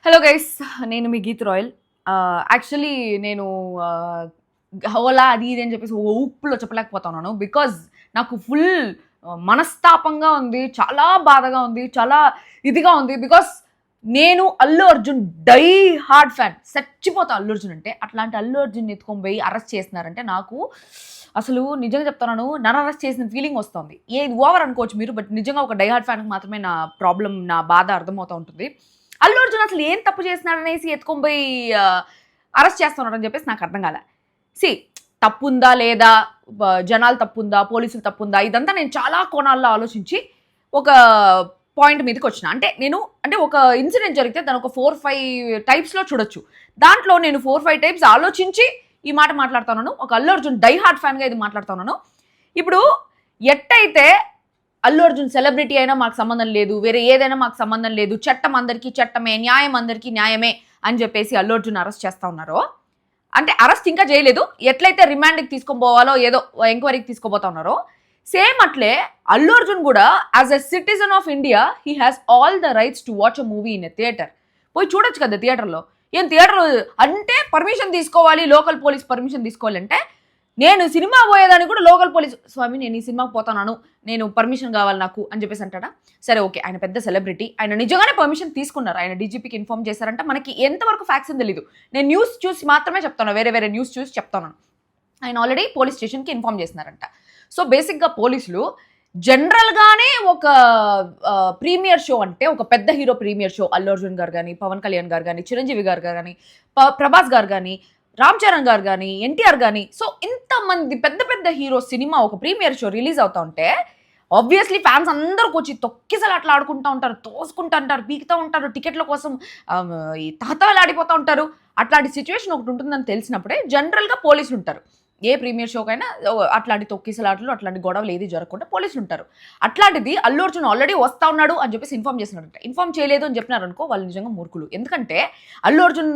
Hello guys, నేను మీ Geet royal. Actually నేను హోలా అది ఇది అని చెప్పేసి ఓ ఉప్పులో చెప్పలేకపోతున్నాను. బికాజ్ నాకు ఫుల్ మనస్తాపంగా ఉంది, చాలా బాధగా ఉంది, చాలా ఇదిగా ఉంది. బికాస్ నేను Allu Arjun die hard fan, చచ్చిపోతా అల్లు అర్జున్ అంటే. అట్లాంటి అల్లు అర్జున్ ఎత్తుకొని పోయి అరెస్ట్ చేస్తున్నారంటే నాకు అసలు నిజంగా చెప్తున్నాను, నన్ను అరెస్ట్ చేసిన ఫీలింగ్ వస్తుంది. ఏది ఓవర్ అనుకోవచ్చు మీరు, బట్ నిజంగా ఒక డై హార్డ్ ఫ్యాన్కి మాత్రమే నా ప్రాబ్లం, నా బాధ అర్థమవుతూ ఉంటుంది. అల్లు అర్జున్ అసలు ఏం తప్పు చేస్తున్నాడనేసి ఎత్తుకొని పోయి అరెస్ట్ చేస్తున్నాడని చెప్పేసి నాకు అర్థం కాలే. సి తప్పుందా లేదా, జనాలు తప్పుందా, పోలీసులు తప్పుందా, ఇదంతా నేను చాలా కోణాల్లో ఆలోచించి ఒక పాయింట్ మీదకి వచ్చిన. అంటే ఒక ఇన్సిడెంట్ జరిగితే దాని ఒక 4-5 టైప్స్లో చూడొచ్చు. దాంట్లో నేను 4-5 టైప్స్ ఆలోచించి ఈ మాట మాట్లాడుతున్నాను. ఒక అల్లు అర్జున్ డై హార్డ్ ఫ్యాన్గా ఇది మాట్లాడుతున్నాను. ఇప్పుడు ఎట్టయితే అల్లు అర్జున్ సెలబ్రిటీ అయినా మాకు సంబంధం లేదు, వేరే ఏదైనా మాకు సంబంధం లేదు, చట్టం అందరికీ చట్టమే, న్యాయం అందరికీ న్యాయమే అని చెప్పేసి అల్లు అర్జున్ అరెస్ట్ చేస్తా ఉన్నారో, అంటే అరెస్ట్ ఇంకా చేయలేదు, ఎట్లయితే రిమాండ్కి తీసుకొని పోవాలో ఏదో ఎంక్వైరీకి తీసుకోబోతా ఉన్నారో, సేమ్ అట్లే అల్లు అర్జున్ కూడా as a citizen of India he has all the rights to watch a movie in a theatre. పోయి చూడొచ్చు కదా థియేటర్లో. ఏం థియేటర్ అంటే పర్మిషన్ తీసుకోవాలి, లోకల్ పోలీస్ పర్మిషన్ తీసుకోవాలంటే నేను సినిమా పోయేదాన్ని కూడా లోకల్ పోలీస్, స్వామి నేను ఈ సినిమాకి పోతున్నాను, నేను పర్మిషన్ కావాలి నాకు అని చెప్పేసి అంటాడా? సరే ఓకే, ఆయన పెద్ద సెలబ్రిటీ, ఆయన నిజంగానే పర్మిషన్ తీసుకున్నారు, ఆయన డీజీపీకి ఇన్ఫార్మ్ చేశారంట. మనకి ఎంతవరకు ఫ్యాక్ట్స్ అని తెలీదు, నేను న్యూస్ చూసి మాత్రమే చెప్తాను, వేరే న్యూస్ చూసి చెప్తాను. ఆయన ఆల్రెడీ పోలీస్ స్టేషన్కి ఇన్ఫార్మ్ చేస్తున్నారంట. సో బేసిక్గా పోలీసులు జనరల్గానే ఒక ప్రీమియర్ షో అంటే, ఒక పెద్ద hero premiere show, Allu Arjun గారు కానీ, పవన్ కళ్యాణ్ గారు కానీ, చిరంజీవి గారు కానీ, ప్రభాస్ గారు కానీ, రామ్ చరణ్ గారు కానీ, ఎన్టీఆర్ కానీ, సో ఇంతమంది పెద్ద పెద్ద హీరో సినిమా ఒక ప్రీమియర్ షో రిలీజ్ అవుతా ఉంటే ఆబ్వియస్లీ ఫ్యాన్స్ అందరికి వచ్చి తొక్కిసలు అట్లా ఆడుకుంటూ ఉంటారు, తోసుకుంటూ ఉంటారు, పీకుతూ ఉంటారు, టికెట్ల కోసం ఈ తహతహలు ఆడిపోతూ ఉంటారు. అట్లాంటి సిచ్యువేషన్ ఒకటి ఉంటుందని తెలిసినప్పుడే జనరల్గా పోలీసులు ఉంటారు. ఏ ప్రీమియర్ షోకైనా అట్లాంటి తొక్కిసలాటలు, అట్లాంటి గొడవలు ఏది జరగకుండా పోలీసులు ఉంటారు. అట్లాంటిది అల్లు అర్జున్ ఆల్రెడీ వస్తా ఉన్నాడు అని చెప్పేసి ఇన్ఫార్మ్ చేస్తున్నారంట. ఇన్ఫార్మ్ చేయలేదు అని చెప్పినారు అనుకో, వాళ్ళు నిజంగా మూర్ఖులు. ఎందుకంటే అల్లు అర్జున్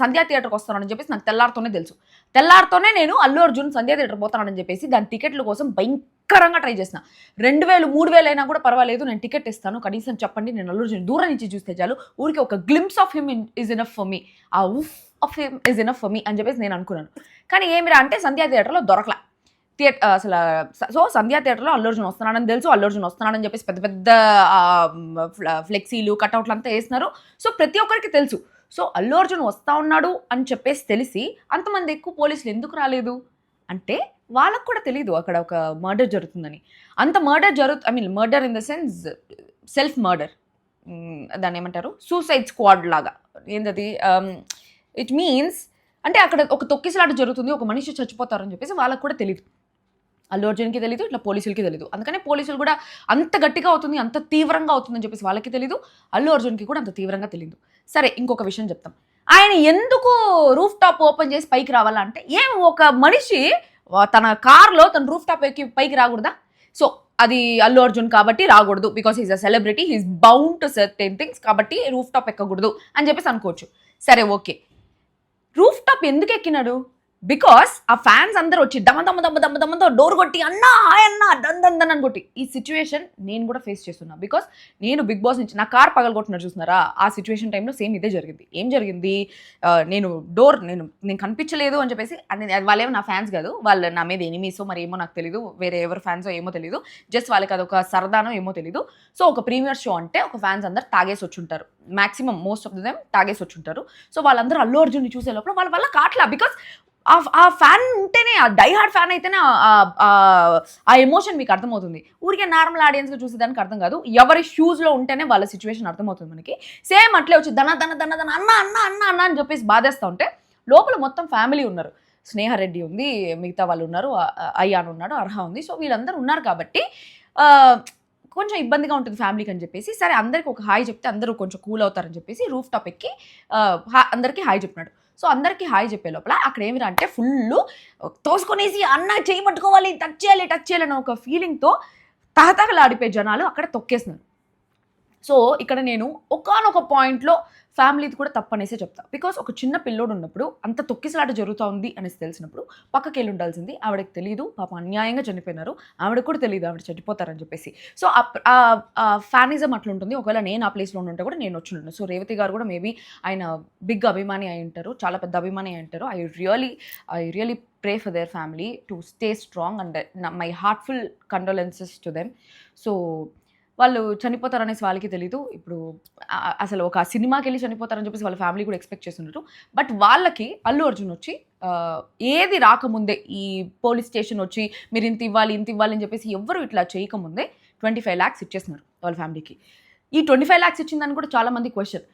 సంధ్యా థియేటర్కి వస్తానని చెప్పేసి నాకు తెల్లారితోనే తెలుసు. తెల్లారితోనే నేను అల్లు అర్జున్ సంధ్యా థియేటర్ పోతానని చెప్పేసి దాని టికెట్ల కోసం భయంకరంగా ట్రై చేసిన. 2000, 3000 అయినా కూడా పర్వాలేదు, నేను టికెట్ ఇస్తాను, కనీసం చెప్పండి, నేను అల్లు అర్జున్ దూరం నుంచి చూస్తే చాలు, ఊరికి ఒక glimpse of him is enough for me, ఆ ఉఫ్ of him is enough for me అని చెప్పేసి నేను అనుకున్నాను. కానీ ఏమిరా అంటే సంధ్యా థియేటర్లో దొరకలా అసలు. సో సంధ్యా థియేటర్లో అల్లు అర్జున్ వస్తున్నాడని తెలుసు, అల్లు అర్జున్ వస్తున్నాడని చెప్పేసి పెద్ద పెద్ద ఫ్లెక్సీలు, కట్అవుట్లు అంతా వేస్తున్నారు. సో ప్రతి ఒక్కరికి తెలుసు. సో అల్లు అర్జున్ వస్తా ఉన్నాడు అని చెప్పేసి తెలిసి అంతమంది ఎక్కువ పోలీసులు ఎందుకు రాలేదు అంటే, వాళ్ళకు కూడా తెలీదు అక్కడ ఒక మర్డర్ జరుగుతుందని. అంత murder murder in the sense self murder, దాన్ని ఏమంటారు, సూసైడ్ స్క్వాడ్ లాగా. ఏంటది, ఇట్ మీన్స్ అంటే అక్కడ ఒక తొక్కిసలాట జరుగుతుంది, ఒక మనిషి చచ్చిపోతారని చెప్పేసి వాళ్ళకు కూడా తెలియదు. అల్లు అర్జున్కి తెలీదు, ఇట్లా పోలీసులకి తెలీదు. అందుకనే పోలీసులు కూడా అంత గట్టిగా అవుతుంది, అంత తీవ్రంగా అవుతుందని చెప్పేసి వాళ్ళకి తెలీదు, అల్లు అర్జున్కి కూడా అంత తీవ్రంగా తెలియదు. సరే ఇంకొక విషయం చెప్తాం. ఆయన ఎందుకు రూఫ్ టాప్ ఓపెన్ చేసి పైకి రావాలంటే, ఏం ఒక మనిషి తన కార్లో తన రూఫ్ టాప్ ఎక్కి పైకి రాకూడదా? సో అది అల్లు అర్జున్ కాబట్టి రాకూడదు, because he's a celebrity, he's bound to certain things, కాబట్టి రూఫ్ టాప్ ఎక్కకూడదు అని చెప్పేసి అనుకోవచ్చు. సరే ఓకే, రూఫ్ టాప్ ఎందుకు ఎక్కినాడు? బికాస్ ఆ ఫ్యాన్స్ అందరూ వచ్చి దమ్మతో డోర్ కొట్టి అన్నా హాయ్ అన్నా దన్ అని కొట్టి, ఈ సిచ్యువేషన్ నేను కూడా ఫేస్ చేస్తున్నా. బికాస్ నేను బిగ్ బాస్ నుంచి నా కార్ పగలగొట్టినారు చూస్తున్నారా, ఆ సిచ్యువేషన్ టైంలో సేమ్ ఇదే జరిగింది. ఏం జరిగింది, నేను కనిపించలేదు అని చెప్పేసి, వాళ్ళేమో నా ఫ్యాన్స్ కాదు, వాళ్ళు నా మీద ఎనిమీసో మరి ఏమో నాకు తెలీదు, వేరే ఎవరు ఫ్యాన్సో ఏమో తెలీదు, జస్ట్ వాళ్ళకి అదొక సరదానో ఏమో తెలీదు. సో ఒక ప్రీమియర్ షో అంటే ఒక ఫ్యాన్స్ అందరు తాగేసి వచ్చుంటారు, మాక్సిమం మోస్ట్ ఆఫ్ దెమ్ తాగేసి వచ్చుంటారు. సో వాళ్ళందరూ అల్లు అర్జున్ని చూసే లోపల వాళ్ళ వల్ల కాట్లా, బికాస్ ఆ ఫ్యాన్ ఉంటేనే, ఆ డై హార్డ్ ఫ్యాన్ అయితేనే ఆ ఎమోషన్ మీకు అర్థమవుతుంది. ఊరికే నార్మల్ ఆడియన్స్గా చూసేదానికి అర్థం కాదు, ఎవరి షూస్లో ఉంటేనే వాళ్ళ సిచ్యువేషన్ అర్థమవుతుంది మనకి. సేమ్ అట్లే వచ్చి దన అన్న అని చెప్పేసి బాధేస్తూ ఉంటే, లోపల మొత్తం ఫ్యామిలీ ఉన్నారు. స్నేహారెడ్డి ఉంది, మిగతా వాళ్ళు ఉన్నారు, అయ్యాన్ ఉన్నాడు, అర్హ ఉంది. సో వీళ్ళందరూ ఉన్నారు కాబట్టి కొంచెం ఇబ్బందిగా ఉంటుంది ఫ్యామిలీకి అని చెప్పేసి, సరే అందరికి ఒక హాయ్ చెప్తే అందరూ కొంచెం కూల్ అవుతారని చెప్పేసి రూఫ్ టాప్ ఎక్కి అందరికీ హాయ్ చెప్పినాడు. సో అందరికీ హాయ్ చెప్పే లోపల అక్కడ ఏమిరా అంటే, ఫుల్ తోసుకొనేసి అన్న చేయి పట్టుకోవాలి, టచ్ చేయాలి అని ఒక ఫీలింగ్తో తహతహలాడిపోయే జనాలు అక్కడ తొక్కేస్తున్నారు. సో ఇక్కడ నేను ఒకానొక పాయింట్లో ఫ్యామిలీది కూడా తప్పనేసే చెప్తా. బికాస్ ఒక చిన్న పిల్లోడు ఉన్నప్పుడు అంత తొక్కిసలాట జరుగుతూ ఉంది అనేసి తెలిసినప్పుడు పక్కకి వెళ్ళి ఉండాల్సింది. ఆవిడకి తెలీదు, పాపం అన్యాయంగా చనిపోయినారు, ఆవిడకి కూడా తెలియదు ఆవిడ చనిపోతారని చెప్పేసి. సో ఫ్యానిజం అట్లా ఉంటుంది. ఒకవేళ నేను ఆ ప్లేస్లో ఉంటే కూడా నేను వచ్చి ఉన్నాను. సో రేవతి గారు కూడా మేబీ ఆయన బిగ్ అభిమాని అయి ఉంటారు, చాలా పెద్ద అభిమాని అయి ఉంటారు. I really pray for their family to stay strong and my heartful condolences to them. So వాళ్ళు చనిపోతారనేసి వాళ్ళకి తెలీదు. ఇప్పుడు అసలు ఒక సినిమాకి వెళ్ళి చనిపోతారని చెప్పేసి వాళ్ళ ఫ్యామిలీ కూడా ఎక్స్పెక్ట్ చేస్తున్నారు. బట్ వాళ్ళకి అల్లు అర్జున్ వచ్చి ఏది రాకముందే ఈ పోలీస్ స్టేషన్ వచ్చి మీరు ఇంత ఇవ్వాలి అని చెప్పేసి ఎవ్వరు ఇట్లా చేయకముందే 25 lakhs ఇచ్చేస్తున్నారు వాళ్ళ ఫ్యామిలీకి. ఈ 25 lakhs ఇచ్చిందని కూడా చాలామంది క్వశ్చన్.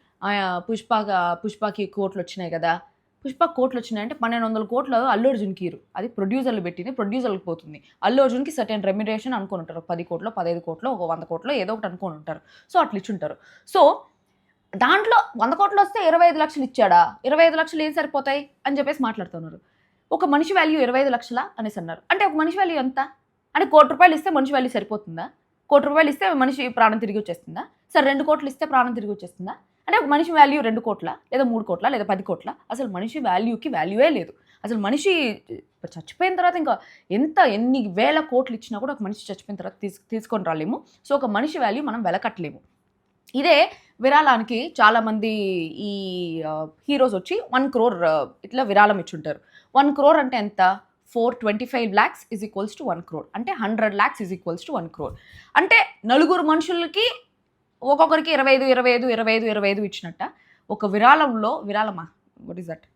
పుష్పకి కోట్లు వచ్చినాయి కదా, పుష్ప కోట్లు వచ్చినాయంటే 1200 కోట్లు అల్లు అర్జున్కి ఇరు. అది ప్రొడ్యూసర్లు పెట్టింది, ప్రొడ్యూసర్లకు పోతుంది. అల్లు అర్జున్కి సర్టెన్ రెమ్యునరేషన్ అనుకుని ఉంటారు. 10 కోట్లు, 15 కోట్లు, ఒక 100 కోట్లు ఏదో ఒకటి అనుకుని ఉంటారు. సో అట్లా ఇచ్చుంటారు. సో దాంట్లో 100 కోట్లు వస్తే 25 లక్షలు ఇచ్చాడా, 25 లక్షలు ఏం సరిపోతాయి అని చెప్పేసి మాట్లాడుతున్నారు. ఒక మనిషి వాల్యూ 25 లక్షల అనేసి అన్నారు. అంటే ఒక మనిషి వాల్యూ ఎంత అంటే, ₹1 ఇస్తే మనిషి వాల్యూ సరిపోతుందా? ₹1 ఇస్తే మనిషి ప్రాణం తిరిగి వచ్చేస్తుందా? సరే 2 కోట్లు ఇస్తే ప్రాణం తిరిగి వచ్చేస్తుందా? అంటే ఒక మనిషి వాల్యూ 2 కోట్ల లేదా 3 కోట్ల లేదా 10 కోట్ల? అసలు మనిషి వాల్యూకి వాల్యూయే లేదు. అసలు మనిషి చచ్చిపోయిన తర్వాత ఇంకా ఎన్ని వేల కోట్లు ఇచ్చినా కూడా ఒక మనిషి చచ్చిపోయిన తర్వాత తీసుకొని రాలేము. సో ఒక మనిషి వాల్యూ మనం వెలకట్టలేము. ఇదే విరాళానికి చాలామంది ఈ హీరోస్ వచ్చి 1 crore ఇట్లా విరాళం ఇచ్చుంటారు. 1 crore అంటే ఎంత? 425 lakhs is equals to 1 crore. అంటే 100 lakhs is equals to 1 crore. అంటే నలుగురు మనుషులకి ఒక్కొక్కరికి 25 ఇచ్చినట్ట. ఒక విరాళమా వాట్ ఈస్ దట్,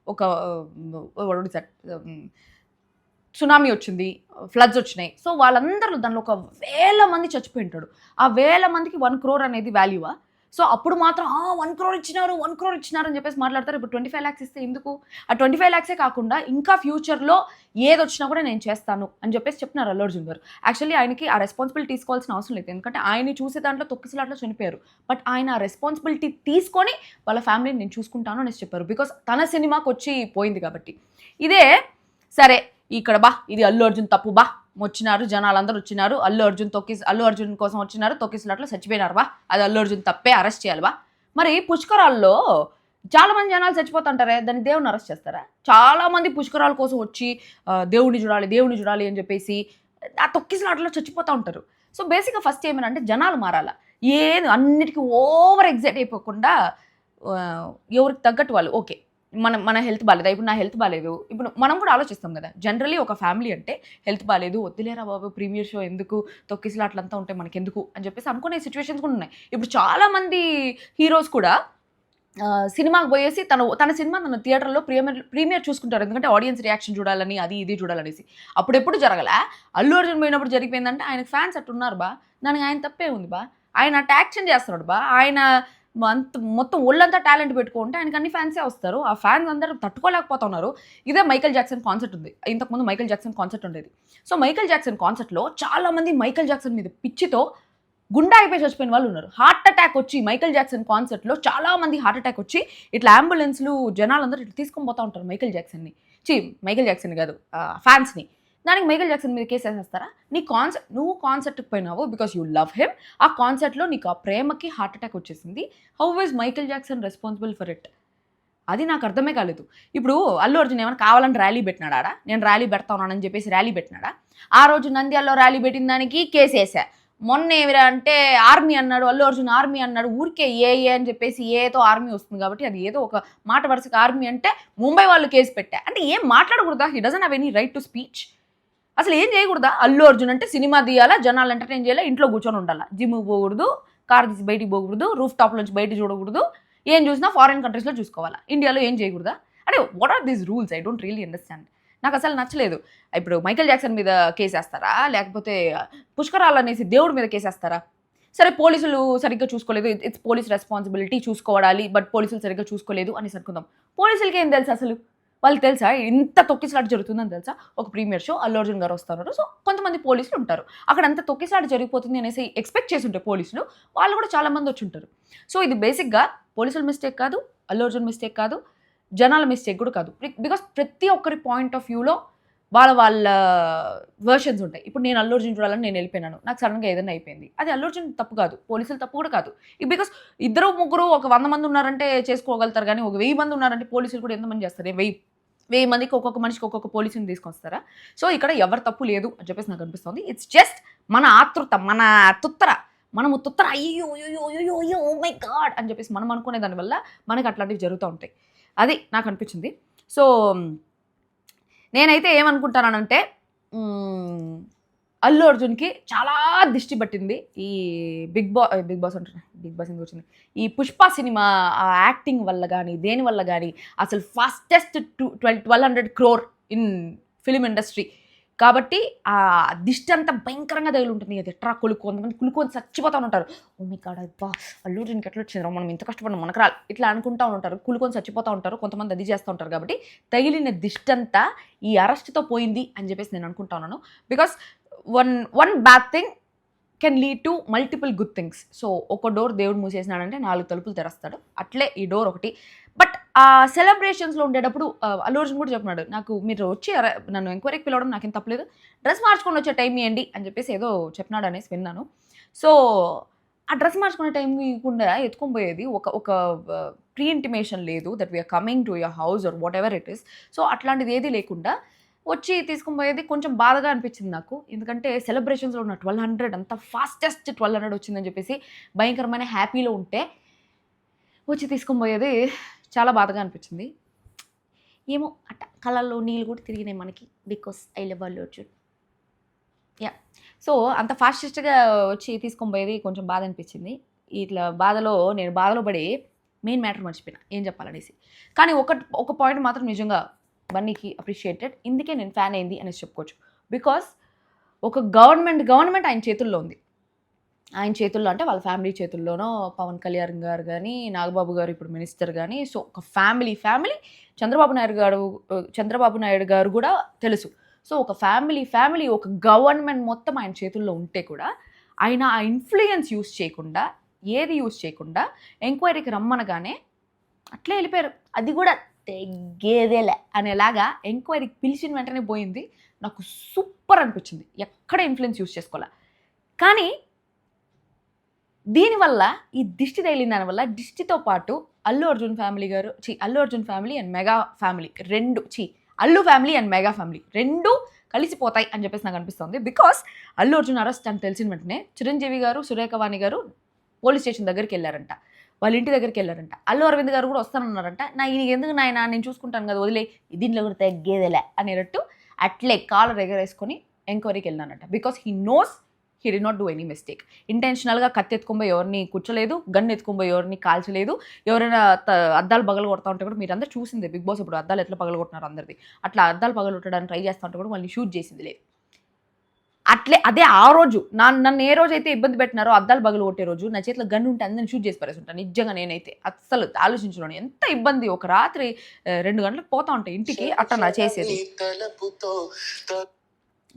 సునామీ వచ్చింది, ఫ్లడ్స్ వచ్చినాయి. సో వాళ్ళందరూ దానిలో ఒక 1000 మంది చచ్చిపోయి ఉంటాడు. ఆ 1000 మందికి 1 crore అనేది వాల్యూవా? సో అప్పుడు మాత్రం 1 crore ఇచ్చినారు అని చెప్పేసి మాట్లాడతారు. ఇప్పుడు 25 lakhs ఇస్తే ఎందుకు? ఆ 25 lakhsే కాకుండా ఇంకా ఫ్యూచర్లో ఏది వచ్చినా కూడా నేను చేస్తాను అని చెప్పేసి చెప్తున్నారు అల్లు అర్జున్ గారు. యాక్చువల్లీ ఆయనకి ఆ రెస్పాన్సిబిలిటీ తీసుకోవాల్సిన అవసరం లేదు. ఎందుకంటే ఆయన చూసే దాంట్లో తొక్కిసలాట్లో చనిపోయారు. బట్ ఆయన ఆ రెస్పాన్సిబిలిటీ తీసుకొని వాళ్ళ ఫ్యామిలీని నేను చూసుకుంటాను అనేసి చెప్పారు. బికాస్ తన సినిమాకి వచ్చి పోయింది కాబట్టి. ఇదే సరే ఇక్కడ ఇది అల్లు అర్జున్ తప్పు వచ్చినారు, జనాలందరూ వచ్చినారు, అల్లు అర్జున్ కోసం వచ్చినారు, తొక్కిసలాట్లో చచ్చిపోయినారు అది అల్లు అర్జున్ తప్పే, అరెస్ట్ చేయాలి మరి పుష్కరాల్లో చాలా మంది జనాలు చచ్చిపోతుంటారే, దాన్ని దేవుడిని అరెస్ట్ చేస్తారా? చాలా మంది పుష్కరాల కోసం వచ్చి దేవుడిని చూడాలి అని చెప్పేసి ఆ తొక్కిసలాటలో చచ్చిపోతూ ఉంటారు. సో బేసిక్గా ఫస్ట్ ఏమైనా అంటే జనాలు మారాలా. అన్నిటికీ ఓవర్ ఎగ్జైట్ అయిపోకుండా ఎవరికి తగ్గట్టు వాళ్ళు ఓకే మన హెల్త్ బాగాలేదా, ఇప్పుడు నా హెల్త్ బాగాలేదు, ఇప్పుడు మనం కూడా ఆలోచిస్తాం కదా. జనరలీ ఒక ఫ్యామిలీ అంటే హెల్త్ బాగాలేదు, వద్దులేరా బాబు ప్రీమియర్ షో ఎందుకు, తొక్కిసలాట్లంతా ఉంటాయి మనకెందుకు అని చెప్పేసి అనుకునే సిచ్యువేషన్స్ కూడా ఉన్నాయి. ఇప్పుడు చాలామంది హీరోస్ కూడా సినిమాకి పోయేసి తన సినిమా తన థియేటర్లో ప్రీమియర్ చూసుకుంటారు. ఎందుకంటే ఆడియన్స్ రియాక్షన్ చూడాలని, అది ఇది చూడాలనేసి. అప్పుడెప్పుడు జరగలే, అల్లు అర్జున్ పోయినప్పుడు జరిగిపోయిందంటే ఆయనకు ఫ్యాన్స్ అట్టున్నారు దానికి ఆయన తప్పే ఉంది ఆయన యాక్షన్ చేస్తున్నాడు ఆయన మొత్తం ఒళ్ళంతా టాలెంట్ పెట్టుకుంటే ఆయనకి అన్ని ఫ్యాన్సే వస్తారు. ఆ ఫ్యాన్స్ అందరూ తట్టుకోలేకపోతున్నారు. ఇదే మైకేల్ జాక్సన్ కాన్సర్ట్ ఉంది. ఇంతకుముందు మైకేల్ జాక్సన్ కాన్సర్ట్ ఉండేది. సో మైకేల్ జాక్సన్ కాన్సర్ట్లో చాలామంది మైకేల్ జాక్సన్ మీద పిచ్చితో గుండా అయిపోయి చచ్చిపోయిన వాళ్ళు ఉన్నారు. హార్ట్ అటాక్ వచ్చి మైకేల్ జాక్సన్ కాన్సర్ట్లో చాలామంది హార్ట్ అటాక్ వచ్చి ఇట్లా అంబులెన్స్లు జనాలందరూ ఇట్లా తీసుకొని పోతూ ఉంటారు మైకేల్ జాక్సన్ కాదు ఫ్యాన్స్ని. దానికి మైకేల్ జాక్సన్ మీద కేసు వేసేస్తారా? నువ్వు కాన్సర్ట్కి పోయినావు బికాస్ యూ లవ్ హిమ్. ఆ కాన్సర్ట్లో నీకు ఆ ప్రేమకి హార్ట్ అటాక్ వచ్చేసింది. How is Michael Jackson responsible for it? అది నాకు అర్థమే కాలేదు. ఇప్పుడు అల్లు అర్జున్ ఏమైనా కావాలని ర్యాలీ పెట్టినాడా? నేను ర్యాలీ పెడతా ఉన్నానని చెప్పేసి ర్యాలీ పెట్టినాడా? ఆ రోజు నంద్యాలలో ర్యాలీ పెట్టిన దానికి కేసు వేసా. మొన్న ఏమిరా అంటే ఆర్మీ అన్నాడు, అల్లు అర్జున్ ఆర్మీ అన్నాడు. ఊరికే ఏ అని చెప్పేసి ఏతో ఆర్మీ వస్తుంది కాబట్టి అది ఏదో ఒక మాట వరుసగా ఆర్మీ అంటే ముంబై వాళ్ళు కేసు పెట్టా. అంటే ఏం మాట్లాడకూడదా? He doesn't have any right to speech. అసలు ఏం చేయకూడదా? అల్లు అర్జున్ అంటే సినిమా తీయాలా, జనాలు ఎంటర్టైన్ చేయాలా, ఇంట్లో కూర్చొని ఉండాలా, జిమ్ పోకూడదు, కార్ తీసి బయటికి పోకూడదు, రూఫ్ టాప్ నుంచి బయట చూడకూడదు, ఏం చూసినా ఫారిన్ కంట్రీస్లో చూసుకోవాలా, ఇండియాలో ఏం చేయకూడదా? అంటే what are these rules? I don't really understand. నాకు అసలు నచ్చలేదు. ఇప్పుడు మైకేల్ జాక్సన్ మీద కేసేస్తారా, లేకపోతే పుష్కరాలు అనేసి దేవుడి మీద కేసేస్తారా? సరే పోలీసులు సరిగ్గా చూసుకోలేదు, ఇట్స్ పోలీస్ రెస్పాన్సిబిలిటీ చూసుకోవాలి, బట్ పోలీసులు సరిగ్గా చూసుకోలేదు అనేసి అనుకుందాం. పోలీసులకి ఏం తెలుసు అసలు? వాళ్ళకి తెలుసా ఇంత తొక్కిసలాట జరుగుతుందని తెలుసా? ఒక ప్రీమియర్ షో అల్లు అర్జున్ గారు వస్తున్నారు. సో కొంతమంది పోలీసులు ఉంటారు అక్కడ, అంత తొక్కిసలాట జరిగిపోతుంది అనేసి ఎక్స్పెక్ట్ చేసి ఉంటే పోలీసులు వాళ్ళు కూడా చాలామంది వచ్చి ఉంటారు. సో ఇది బేసిక్గా పోలీసుల మిస్టేక్ కాదు, అల్లు అర్జున్ మిస్టేక్ కాదు, జనాల మిస్టేక్ కూడా కాదు. బికాస్ ప్రతి ఒక్కరి పాయింట్ ఆఫ్ వ్యూలో వాళ్ళ వర్షన్స్ ఉంటాయి. ఇప్పుడు నేను అల్లు అర్జున్ చూడాలని నేను వెళ్ళిపోయినాను, నాకు సడన్గా ఏదైనా అయిపోయింది, అది అల్లు అర్జున్ తప్పు కాదు, పోలీసులు తప్పు కూడా కాదు. బికాస్ ఇద్దరు ముగ్గురు ఒక 100 మంది ఉన్నారంటే చేసుకోగలుగుతారు, కానీ ఒక 1000 మంది ఉన్నారంటే పోలీసులు కూడా ఎంతమంది చేస్తారు? 1000 మందికి ఒక్కొక్క మనిషికి ఒక్కొక్క పోలీసుని తీసుకొస్తారా? సో ఇక్కడ ఎవరు తప్పు లేదు అని చెప్పేసి నాకు అనిపిస్తుంది. ఇట్స్ జస్ట్ మన ఆతృత, మన మనము తుత్తర అయ్యో అయ్యో అయ్యో అయ్యో ఓ మై గాడ్ అని చెప్పేసి మనం అనుకునే దానివల్ల మనకి అట్లాంటివి జరుగుతూ ఉంటాయి. అది నాకు అనిపించింది. సో నేనైతే ఏమనుకుంటానంటే అల్లు అర్జున్కి చాలా దిష్టి పట్టింది ఈ బిగ్ బాస్ అంటున్నా, బిగ్ బాస్ ఎందుకు వచ్చింది, ఈ పుష్ప సినిమా ఆ యాక్టింగ్ వల్ల కానీ దేని వల్ల కానీ అసలు fastest 1200 crore in film industry. కాబట్టి ఆ దిష్టి అంతా భయంకరంగా తగిలి ఉంటుంది. అది ఎట్రా కొంతమంది కులుకొని చచ్చిపోతూ ఉంటారు. ఓ మీ కాడ అబ్బా అల్లు అర్జున్కి ఎట్లా వచ్చింది, మనం ఇంత కష్టపడిన మనకు రా ఇట్లా అనుకుంటూ ఉంటారు, కులుకొని చచ్చిపోతూ ఉంటారు, కొంతమంది అది చేస్తూ ఉంటారు. కాబట్టి తగిలిన దిష్టి అంతా ఈ అరెస్ట్తో పోయింది అని చెప్పేసి నేను అనుకుంటా ఉన్నాను. Because one bad thing can lead to multiple good things. So ఒక డోర్ దేవుడు మూసేసినాడంటే 4 తలుపులు తెరుస్తాడు, అట్లే ఈ డోర్ ఒకటి. బట్ ఆ సెలబ్రేషన్స్లో ఉండేటప్పుడు అల్లు అర్జున్ కూడా చెప్పినాడు, నాకు మీరు వచ్చి నన్ను ఎంక్వైరీకి పిలవడం నాకేం తప్పలేదు, డ్రెస్ మార్చుకొని వచ్చే టైం ఇవ్వండి అని చెప్పేసి ఏదో చెప్పినాడు అనేసి విన్నాను. సో ఆ డ్రెస్ మార్చుకునే టైం ఇవ్వకుండా ఎత్తుకొని పోయేది, ఒక ప్రీ ఇంటిమేషన్ లేదు that we are coming to your house or whatever it is. So అట్లాంటిది ఏది లేకుండా వచ్చి తీసుకుని పోయేది కొంచెం బాధగా అనిపించింది నాకు. ఎందుకంటే సెలబ్రేషన్స్లో ఉన్న 1200 అంత ఫాస్టెస్ట్ 1200 వచ్చిందని చెప్పేసి భయంకరమైన హ్యాపీలో ఉంటే వచ్చి తీసుకొని పోయేది చాలా బాధగా అనిపించింది. ఏమో అట్ట కళ్ళల్లో నీళ్ళు కూడా తిరిగినాయి మనకి, because I love Allu Arjun. Yeah, so అంత ఫాస్టెస్ట్గా వచ్చి తీసుకొని పోయేది కొంచెం బాధ అనిపించింది. ఇట్లా నేను బాధలో పడి మెయిన్ మ్యాటర్ మర్చిపోయినా ఏం చెప్పాలనేసి. కానీ ఒక పాయింట్ మాత్రం నిజంగా బన్నీకి అప్రిషియేటెడ్, ఇందుకే నేను ఫ్యాన్ అయింది అనేసి చెప్పుకోవచ్చు. బికాస్ ఒక గవర్నమెంట్ ఆయన చేతుల్లో ఉంది. ఆయన చేతుల్లో అంటే వాళ్ళ ఫ్యామిలీ చేతుల్లోనో, పవన్ కళ్యాణ్ గారు కానీ, నాగబాబు గారు ఇప్పుడు మినిస్టర్ కానీ, సో ఒక ఫ్యామిలీ చంద్రబాబు నాయుడు గారు కూడా తెలుసు. సో ఒక ఫ్యామిలీ ఒక గవర్నమెంట్ మొత్తం ఆయన చేతుల్లో ఉంటే కూడా ఆయన ఆ ఇన్ఫ్లుయెన్స్ యూస్ చేయకుండా ఎంక్వైరీకి రమ్మనగానే అట్లే వెళ్ళిపోయారు. అది కూడా తెగ్గేదేలే అనేలాగా ఎంక్వైరీకి పిలిచిన వెంటనే పోయింది. నాకు సూపర్ అనిపించింది, ఎక్కడ ఇన్ఫ్లుయెన్స్ యూస్ చేసుకోవాలా. కానీ దీనివల్ల ఈ దిష్టి తగిలిన దానివల్ల దిష్టితో పాటు Allu Arjun family and mega family Allu family and mega family రెండు కలిసిపోతాయి అని చెప్పేసి నాకు అనిపిస్తుంది. బికాస్ అల్లు అర్జున్ అరెస్ట్ అని తెలిసిన వెంటనే చిరంజీవి గారు, సురేఖవాణి గారు పోలీస్ స్టేషన్ దగ్గరికి వెళ్ళారంట, వాళ్ళ ఇంటి దగ్గరికి వెళ్ళారంట. అల్లు అరవింద్ గారు కూడా వస్తానన్నారంట. ఎందుకు నాయన నేను చూసుకుంటాను కదా, వదిలే దీంట్లో కూడా తగ్గేదేలే అనేటట్టు అట్లే కాలర్ ఎగరేసుకొని ఎంక్వైరీకి వెళ్ళానంట. Because he knows he did not do any mistake. ఇంటెన్షనల్గా కత్తి ఎత్తుకొని ఎవరిని కూర్చోలేదు, గన్ ఎత్తుకొని ఎవరిని కాల్చలేదు. ఎవరైనా అద్దాలు పగలు కొడతా ఉంటే కూడా మీరందరూ చూసిందే బిగ్ బాస్ ఇప్పుడు అద్దాలు ఎట్లా పగలు కొట్టినారు అందరిది, అట్లా అద్దాలు పగలు కొట్టడానికి ట్రై చేస్తూ ఉంటే కూడా వాళ్ళని షూట్ చేసింది లేదు. అదే ఆ రోజు నన్ను ఏ రోజు అయితే ఇబ్బంది పెట్టినారో అద్దాలు పగలు కొట్టే రోజు నా చేతిలో గన్ను ఉంటే అందరిని షూట్ చేసి పరేసుంటాను. నిజంగా నేనైతే అస్సలు ఆలోచించను, ఎంత ఇబ్బంది. ఒక రాత్రి 2 గంటలకు పోతా ఉంటాయి ఇంటికి, అట్లా నా చేసేది.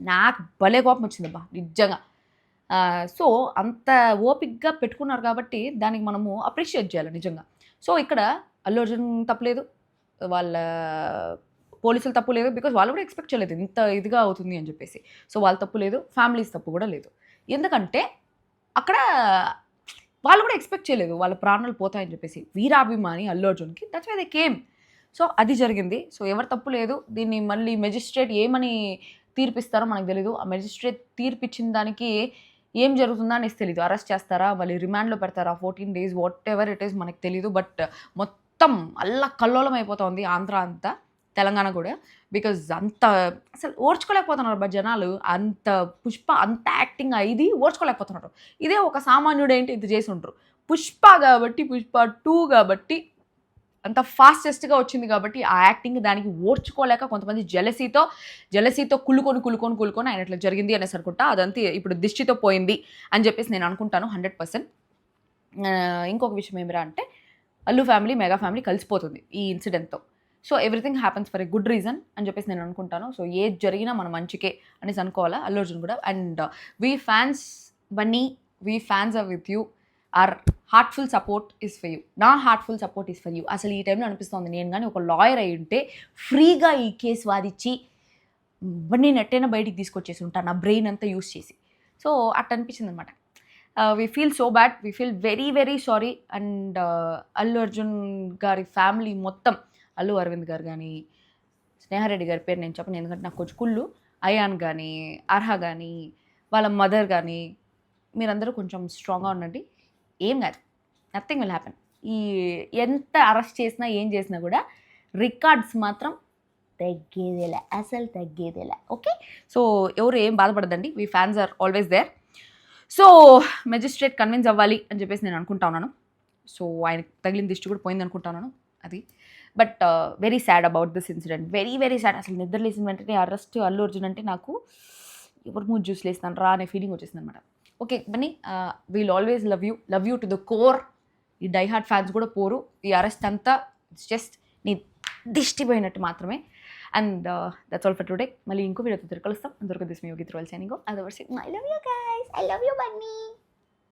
నాకు భలే కోపం వచ్చిందబ్బా నిజంగా. సో అంత ఓపిక్గా పెట్టుకున్నారు కాబట్టి దానికి మనము అప్రిషియేట్ చేయాలి నిజంగా. సో ఇక్కడ అల్లు అర్జున్ తప్పలేదు, వాళ్ళ పోలీసులు తప్పు లేదు. బికాజ్ వాళ్ళు కూడా ఎక్స్పెక్ట్ చేయలేదు ఇంత ఇదిగా అవుతుంది అని చెప్పేసి. సో వాళ్ళ తప్పు లేదు, ఫ్యామిలీస్ తప్పు కూడా లేదు. ఎందుకంటే అక్కడ వాళ్ళు కూడా ఎక్స్పెక్ట్ చేయలేదు వాళ్ళ ప్రాణాలు పోతాయని చెప్పేసి. వీరాభిమాని అల్లు అర్జున్కి, that's why they came. So అది జరిగింది. సో ఎవరు తప్పు లేదు. దీన్ని మళ్ళీ మెజిస్ట్రేట్ ఏమని తీర్పిస్తారో మనకు తెలీదు. ఆ మెజిస్ట్రేట్ తీర్పిచ్చిన దానికి ఏం జరుగుతుందో అనేసి తెలీదు. అరెస్ట్ చేస్తారా, మళ్ళీ రిమాండ్లో పెడతారా 14 days, what ever it is మనకు తెలీదు. బట్ మొత్తం కల్లోలం అయిపోతుంది ఆంధ్ర అంతా, తెలంగాణ కూడా. బికాజ్ అంత అసలు ఓర్చుకోలేకపోతున్నారు జనాలు. అంత పుష్ప అంత యాక్టింగ్ ఇది ఓర్చుకోలేకపోతున్నారు. ఇదే ఒక సామాన్యుడు ఏంటి ఇది చేసి ఉంటారు. పుష్ప 2 కాబట్టి అంత ఫాస్టెస్ట్గా వచ్చింది కాబట్టి ఆ యాక్టింగ్ దానికి ఓర్చుకోలేక కొంతమంది జెలసీతో కులుకొని ఆయన ఇట్లా జరిగింది అనేసి అనుకుంటా. అదంతా ఇప్పుడు దిష్టితో పోయింది అని చెప్పేసి నేను అనుకుంటాను 100%. ఇంకొక విషయం ఏమిరా అంటే అల్లు ఫ్యామిలీ మెగా ఫ్యామిలీ కలిసిపోతుంది ఈ ఇన్సిడెంట్తో. So everything happens for a good reason అని చెప్పేసి నేను అనుకుంటాను. సో ఏది జరిగినా మన మంచికే అనేసి అనుకోవాలా అల్లు అర్జున్ కూడా. And we fans Bunny, we fans are with you. Our heartful support is for you. నా heartful support is for you. అసలు ఈ టైంలో అనిపిస్తుంది నేను కానీ ఒక లాయర్ అయి ఉంటే ఫ్రీగా ఈ కేసు వాదిచ్చి బన్నీ నెట్టైనా బయటికి తీసుకొచ్చేసి ఉంటాను నా బ్రెయిన్ అంతా యూస్ చేసి. సో అట్ట అనిపించింది అనమాట. We feel so bad, we feel very very sorry. And Allu Arjun గారి ఫ్యామిలీ మొత్తం, అల్లు అరవింద్ గారు కానీ, స్నేహారెడ్డి గారి పేరు నేను చెప్పను ఎందుకంటే నాకు కొంచెం కుళ్ళు, అయాన్ కానీ, అర్హ కానీ, వాళ్ళ మదర్ కానీ, మీరందరూ కొంచెం స్ట్రాంగ్గా ఉండండి. ఏం కాదు, నథింగ్ విల్ హ్యాపెన్. ఈ ఎంత అరెస్ట్ చేసినా ఏం చేసినా కూడా రికార్డ్స్ మాత్రం తగ్గేదేలే, అసలు తగ్గేదేలే. ఓకే, సో ఎవరు ఏం బాధపడదండి, we fans are always there. So magistrate convince అవ్వాలి అని చెప్పేసి నేను అనుకుంటా ఉన్నాను. సో ఆయనకు తగిలిన దిష్టి కూడా పోయింది అనుకుంటున్నాను అది. But very sad about this incident, very very sad. అసలు నిద్ర లేసిన వెంటనే అరెస్ట్ అల్లు అర్జున్ అంటే నాకు ఎవరు మూడు జ్యూస్ లేస్తాను రా అనే ఫీలింగ్ వచ్చేసింది అనమాట. Okay Bunny, wheel always love you to the core. ఈ డై హార్ట్ ఫ్యాన్స్ కూడా పోరు. ఈ అరెస్ట్ అంతా ఇట్స్ జస్ట్ నీ దిష్టి పోయినట్టు మాత్రమే. And that's all for today. మళ్ళీ ఇంకో వీడియోతో తిరిగి కలుస్తాం. అందరికీ this me Yogi troll signing off. Otherwise I love you guys, I love you Bunny.